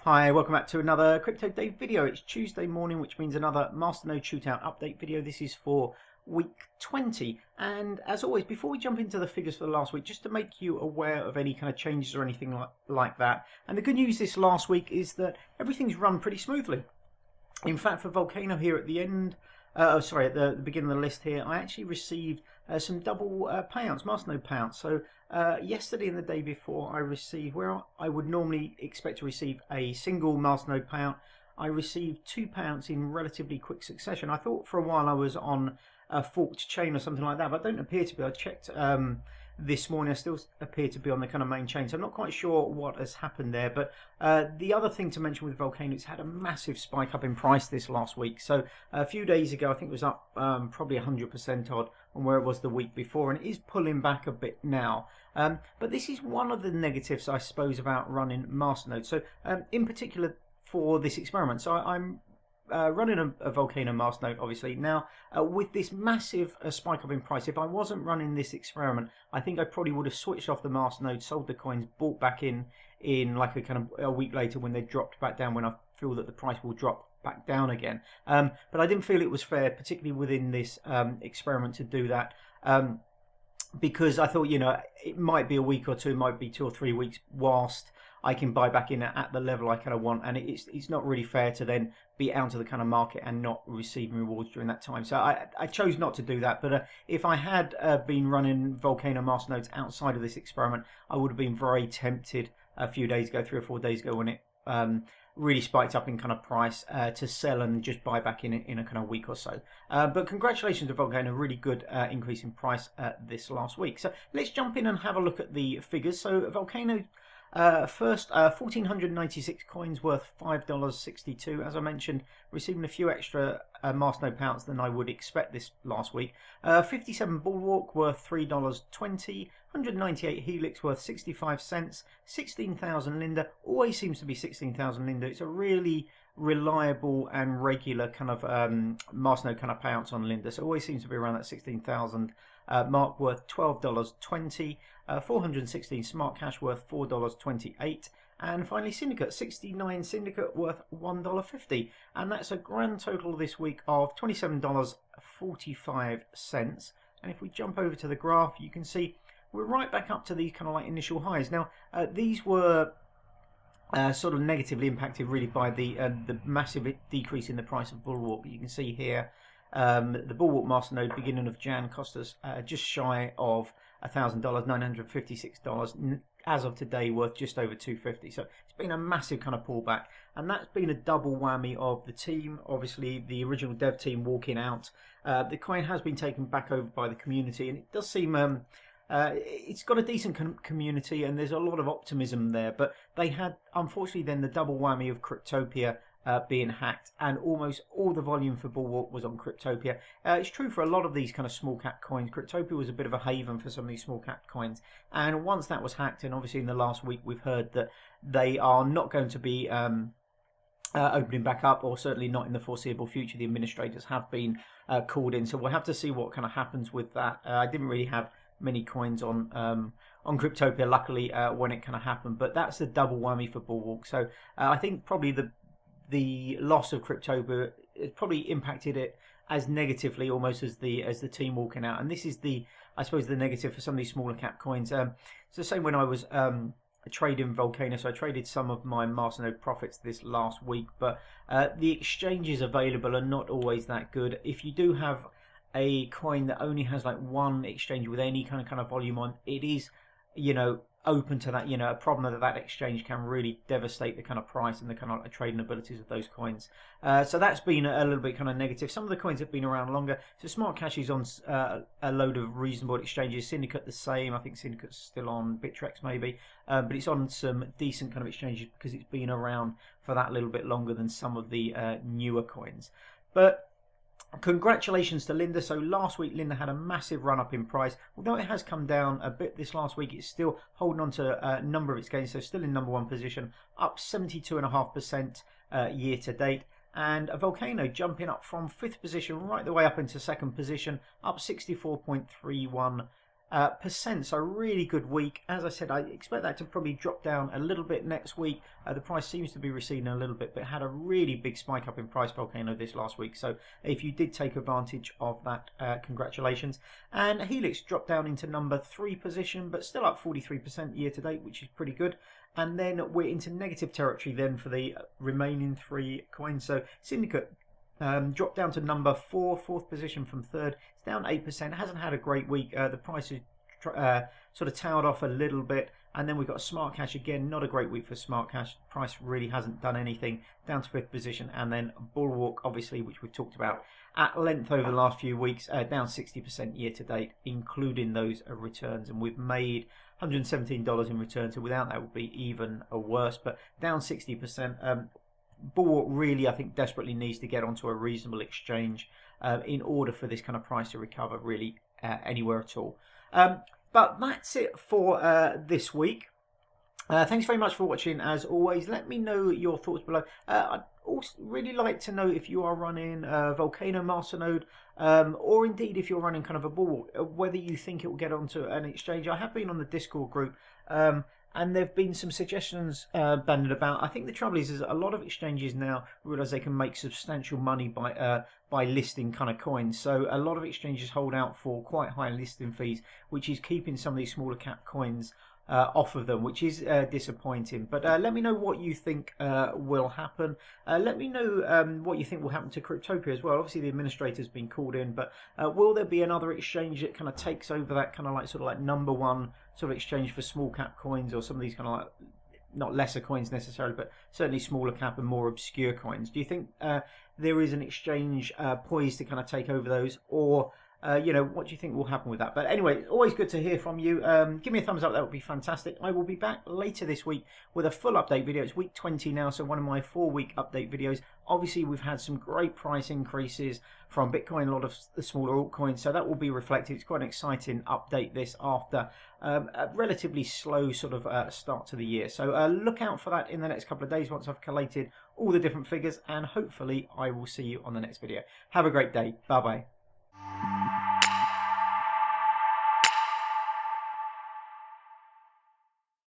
Hi, welcome back to another Crypto Dave video. It's Tuesday morning, which means another Masternode Shootout update video. This is for week 20. And as always, before we jump into the figures for the last week, just to make you aware of any kind of changes or anything like that. And the good news this last week is that everything's run pretty smoothly. In fact, for Vulcano here at the end, at the beginning of the list here, I actually received some double payouts, Masternode payouts. So yesterday and the day before, I received, where I would normally expect to receive a single Masternode payout, I received 2 payouts in relatively quick succession. I thought for a while I was on a forked chain or something like that, but I don't appear to be. I checked this morning, I still appear to be on the kind of main chain, so I'm not quite sure what has happened there. But the other thing to mention with Vulcano, it's had a massive spike up in price this last week. So a few days ago, I think it was up probably 100% odd on where it was the week before, and it is pulling back a bit now. But this is one of the negatives, I suppose, about running Masternode. So in particular for this experiment, so I'm running a Vulcano Masternode, obviously. Now, with this massive spike up in price, if I wasn't running this experiment, I think I probably would have switched off the Masternode, sold the coins, bought back in like a kind of a week later when they dropped back down, when I feel that the price will drop back down again. But I didn't feel it was fair, particularly within this experiment, to do that. Because I thought, you know, it might be a week or two, it might be 2 or 3 weeks whilst I can buy back in at the level I kind of want, and it's not really fair to then be out of the kind of market and not receiving rewards during that time. So I chose not to do that. But if I had been running Vulcano Masternodes outside of this experiment, I would have been very tempted a few days ago, 3 or 4 days ago, when it really spiked up in kind of price, to sell and just buy back in a kind of week or so. But congratulations to Vulcano, really good increase in price this last week. So let's jump in and have a look at the figures. So Vulcano, first, 1,496 coins worth $5.62. As I mentioned, receiving a few extra Masternode payouts than I would expect this last week. 57 Bulwark worth $3.20. 198 Helix worth 65 cents. 16,000 Linda, always seems to be 16,000 Linda. It's a really reliable and regular kind of Masternode kind of payouts on Linda, so always seems to be around that 16,000 mark, worth $12.20. 416 SmartCash worth $4.28, and finally Syndicate, 69 Syndicate worth $1.50, and that's a grand total this week of $27.45. And if we jump over to the graph, you can see we're right back up to these kind of like initial highs. Now these were sort of negatively impacted really by the massive decrease in the price of Bulwark. You can see here the Bulwark Masternode beginning of Jan cost us just shy of $1,000, $956. As of today, worth just over $250. So it's been a massive kind of pullback, and that's been a double whammy of the team. Obviously, the original dev team walking out. The coin has been taken back over by the community, and it does seem it's got a decent community, and there's a lot of optimism there. But they had, unfortunately, then the double whammy of Cryptopia being hacked, and almost all the volume for Bulwark was on Cryptopia. It's true for a lot of these kind of small cap coins. Cryptopia was a bit of a haven for some of these small cap coins, and once that was hacked, and obviously in the last week we've heard that they are not going to be opening back up, or certainly not in the foreseeable future. The administrators have been called in, so we'll have to see what kind of happens with that. I didn't really have many coins on Cryptopia, luckily, when it kind of happened, but that's a double whammy for Bulwark. So I think probably the loss of Cryptopia probably impacted it as negatively almost as the team walking out, and this is I suppose the negative for some of these smaller cap coins. It's the same when I was trading Vulcano, so I traded some of my Masternode profits this last week, but the exchanges available are not always that good. If you do have a coin that only has like one exchange with any kind of volume on, it is, you know, open to that, you know, a problem that exchange can really devastate the kind of price and the kind of trading abilities of those coins. So that's been a little bit kind of negative. Some of the coins have been around longer. So SmartCash is on a load of reasonable exchanges. Syndicate the same. I think Syndicate's still on Bittrex maybe, but it's on some decent kind of exchanges because it's been around for that little bit longer than some of the newer coins. But congratulations to Linda. So last week Linda had a massive run up in price. Although it has come down a bit this last week, it's still holding on to a number of its gains, so still in #1 position, up 72.5% year to date. And a Vulcano jumping up from 5th position right the way up into 2nd position, up 64.31 So really good week. As I said, I expect that to probably drop down a little bit next week. The price seems to be receding a little bit, but had a really big spike up in price, Vulcano, this last week. So if you did take advantage of that, congratulations. And Helix dropped down into number 3 position, but still up 43% year to date, which is pretty good. And then we're into negative territory then for the remaining 3 coins. So Syndicate dropped down to number 4, 4th position from 3rd. It's down 8%. It hasn't had a great week. The price is sort of towered off a little bit. And then we've got SmartCash again. Not a great week for SmartCash. The price really hasn't done anything. Down to 5th position. And then Bulwark, obviously, which we've talked about at length over the last few weeks, down 60% year to date, including those returns. And we've made $117 in returns. So without that, it would be even worse. But down 60%. Bulwark really, I think, desperately needs to get onto a reasonable exchange in order for this kind of price to recover really anywhere at all. But that's it for this week. Thanks very much for watching. As always, let me know your thoughts below. I'd also really like to know if you are running Vulcano Masternode, or indeed if you're running kind of a Bulwark, whether you think it will get onto an exchange. I have been on the Discord group, and there have been some suggestions banded about. I think the trouble is a lot of exchanges now realise they can make substantial money by listing kind of coins. So a lot of exchanges hold out for quite high listing fees, which is keeping some of these smaller cap coins off of them, which is disappointing. But let me know what you think will happen. Let me know what you think will happen to Cryptopia as well. Obviously the administrator's been called in, but will there be another exchange that kind of takes over that kind of like sort of like #1 sort of exchange for small cap coins, or some of these kind of like, not lesser coins necessarily, but certainly smaller cap and more obscure coins? Do you think there is an exchange poised to kind of take over those, or you know, what do you think will happen with that? But anyway, always good to hear from you. Give me a thumbs up, that would be fantastic. I will be back later this week with a full update video. It's week 20 now, so one of my 4-week update videos. Obviously, we've had some great price increases from Bitcoin, a lot of the smaller altcoins, so that will be reflected. It's quite an exciting update, this, after a relatively slow sort of start to the year. So look out for that in the next couple of days once I've collated all the different figures, and hopefully I will see you on the next video. Have a great day. Bye-bye.